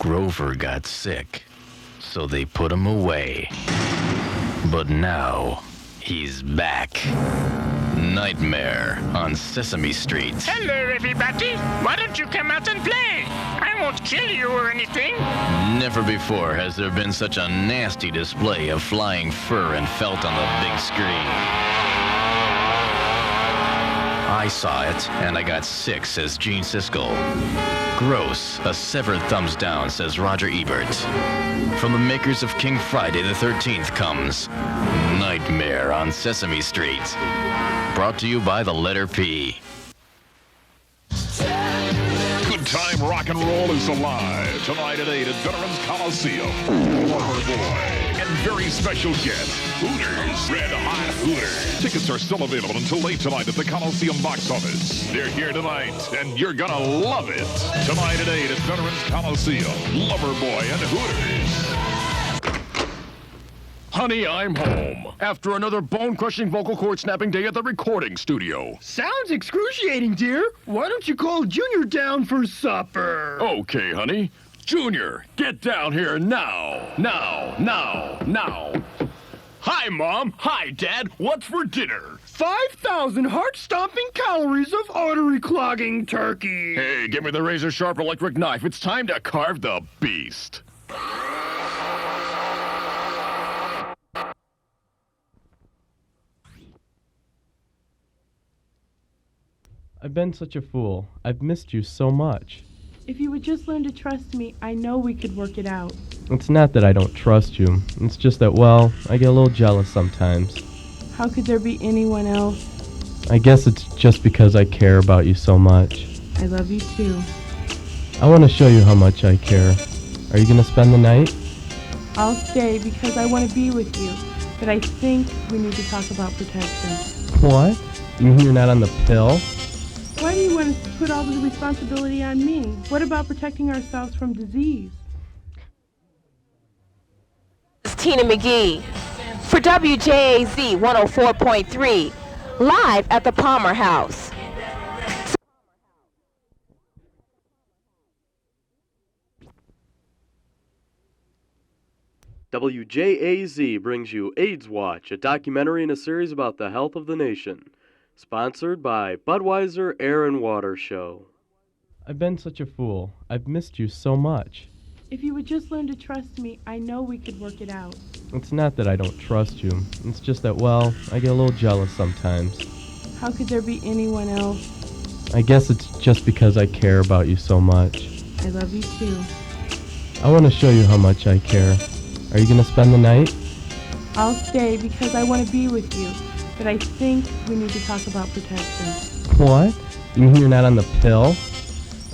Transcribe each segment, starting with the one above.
Grover got sick, so they put him away. But now, he's back. Nightmare on Sesame Street. Hello, everybody. Why don't you come out and play? I won't kill you or anything. Never before has there been such a nasty display of flying fur and felt on the big screen. I saw it, and I got sick, says Gene Siskel. Gross, a severed thumbs down, says Roger Ebert. From the makers of King Friday the 13th comes Nightmare on Sesame Street. Brought to you by the letter P. Good time rock and roll is alive tonight at 8 at Veterans Coliseum. Loverboy and very special guest, Hooters, Red Hot Hooters. Tickets are still available until late tonight at the Coliseum box office. They're here tonight, and you're gonna love it. Tonight at 8 at Veterans Coliseum, Loverboy and Hooters. Honey, I'm home. After another bone-crushing vocal cord snapping day at the recording studio. Sounds excruciating, dear. Why don't you call Junior down for supper? Okay, honey. Junior, get down here now. Now. Hi, Mom. Hi, Dad. What's for dinner? 5,000 heart-stomping calories of artery-clogging turkey. Hey, give me the razor-sharp electric knife. It's time to carve the beast. I've been such a fool. I've missed you so much. If you would just learn to trust me, I know we could work it out. It's not that I don't trust you. It's just that, well, I get a little jealous sometimes. How could there be anyone else? I guess it's just because I care about you so much. I love you too. I want to show you how much I care. Are you going to spend the night? I'll stay because I want to be with you, but I think we need to talk about protection. What? You mean you're not on the pill? Why do you want to put all the responsibility on me? What about protecting ourselves from disease? It's Tina McGee for WJAZ 104.3, live at the Palmer House. WJAZ brings you AIDS Watch, a documentary and a series about the health of the nation. Sponsored by Budweiser Air and Water Show. I've been such a fool. I've missed you so much. If you would just learn to trust me, I know we could work it out. It's not that I don't trust you. It's just that, well, I get a little jealous sometimes. How could there be anyone else? I guess it's just because I care about you so much. I love you too. I want to show you how much I care. Are you going to spend the night? I'll stay because I want to be with you, but I think we need to talk about protection. What? You mean you're not on the pill?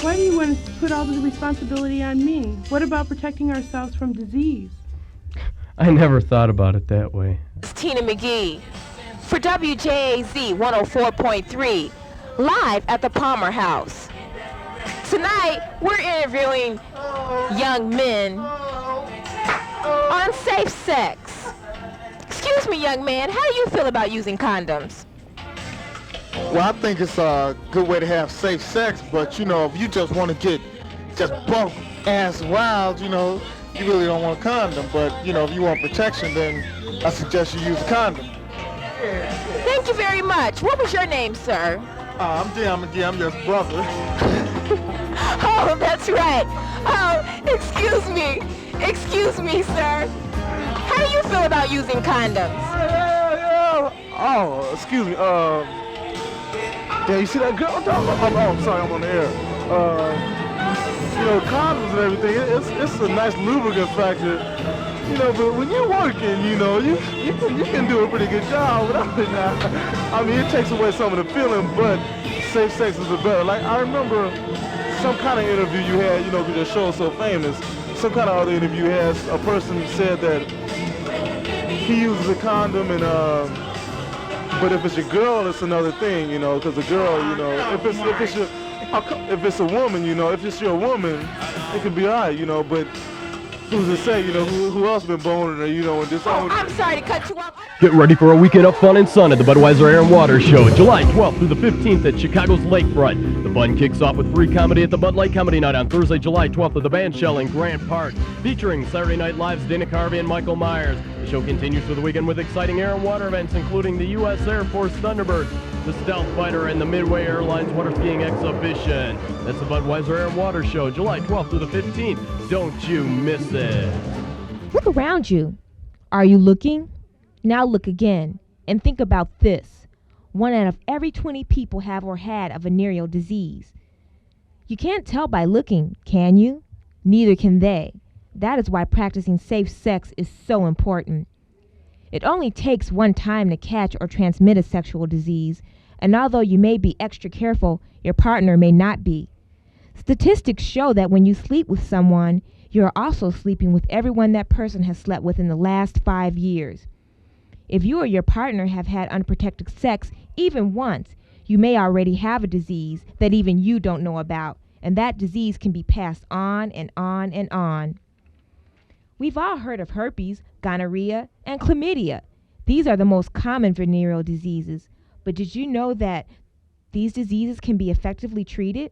Why do you want to put all the responsibility on me? What about protecting ourselves from disease? I never thought about it that way. It's Tina McGee for WJAZ 104.3, live at the Palmer House. Tonight, we're interviewing young men on safe sex. Excuse me, young man, how do you feel about using condoms? Well, I think it's a good way to have safe sex, but, if you just want to get just buck ass wild, you really don't want a condom. But, if you want protection, then I suggest you use a condom. Thank you very much. What was your name, sir? I'm your brother. Oh, that's right. Oh, excuse me, sir. How do you feel about using condoms? Oh, excuse me. Yeah, you see that girl? I'm sorry, I'm on the air. Condoms and everything, it's a nice lubricant factor. But when you're working, you can do a pretty good job without it now. I mean, it takes away some of the feeling, but safe sex is the better. Like, I remember some kind of interview you had, because your show is so famous. Some kind of other interview you had, a person said that he uses a condom and, but if it's your girl, it's another thing, because the girl, if it's a woman, if it's your woman, it can be alright, but who's to say, who else been boning her, and this. Oh, I'm sorry to cut you off. Get ready for a weekend of fun and sun at the Budweiser Air and Water Show, July 12th through the 15th at Chicago's Lakefront. The fun kicks off with free comedy at the Bud Light Comedy Night on Thursday, July 12th at the Bandshell in Grant Park, featuring Saturday Night Live's Dana Carvey and Michael Myers. The show continues through the weekend with exciting air and water events, including the U.S. Air Force Thunderbird, the Stealth Fighter, and the Midway Airlines Water Skiing Exhibition. That's the Budweiser Air and Water Show, July 12th through the 15th. Don't you miss it. Look around you. Are you looking? Now look again and think about this. 1 out of every 20 people have or had a venereal disease. You can't tell by looking, can you? Neither can they. That is why practicing safe sex is so important. It only takes one time to catch or transmit a sexual disease, and although you may be extra careful, your partner may not be. Statistics show that when you sleep with someone, you are also sleeping with everyone that person has slept with in the last 5 years. If you or your partner have had unprotected sex even once, you may already have a disease that even you don't know about, and that disease can be passed on and on and on. We've all heard of herpes, gonorrhea, and chlamydia. These are the most common venereal diseases, but did you know that these diseases can be effectively treated?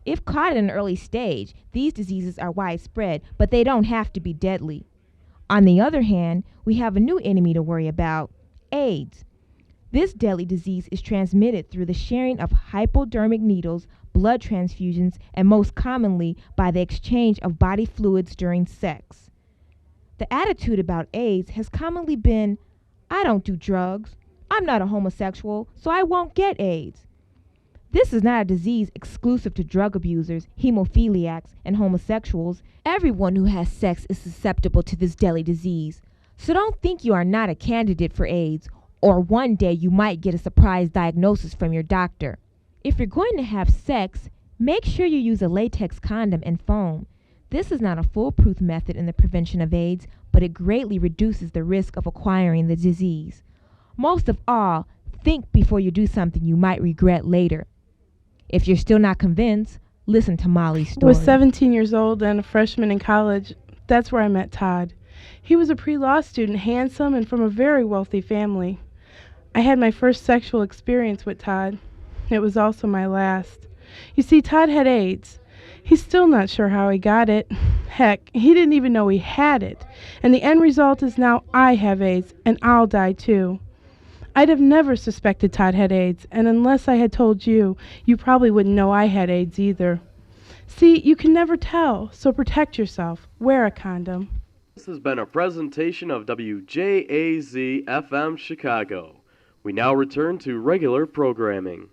If caught at an early stage, these diseases are widespread, but they don't have to be deadly. On the other hand, we have a new enemy to worry about, AIDS. This deadly disease is transmitted through the sharing of hypodermic needles, blood transfusions, and most commonly by the exchange of body fluids during sex. The attitude about AIDS has commonly been, I don't do drugs, I'm not a homosexual, so I won't get AIDS. This is not a disease exclusive to drug abusers, hemophiliacs, and homosexuals. Everyone who has sex is susceptible to this deadly disease. So don't think you are not a candidate for AIDS, or one day you might get a surprise diagnosis from your doctor. If you're going to have sex, make sure you use a latex condom and foam. This is not a foolproof method in the prevention of AIDS, but it greatly reduces the risk of acquiring the disease. Most of all, think before you do something you might regret later. If you're still not convinced, listen to Molly's story. I was 17 years old and a freshman in college. That's where I met Todd. He was a pre-law student, handsome, and from a very wealthy family. I had my first sexual experience with Todd. It was also my last. You see, Todd had AIDS. He's still not sure how he got it. Heck, he didn't even know he had it. And the end result is now I have AIDS, and I'll die too. I'd have never suspected Todd had AIDS, and unless I had told you, you probably wouldn't know I had AIDS either. See, you can never tell, so protect yourself. Wear a condom. This has been a presentation of WJAZ FM Chicago. We now return to regular programming.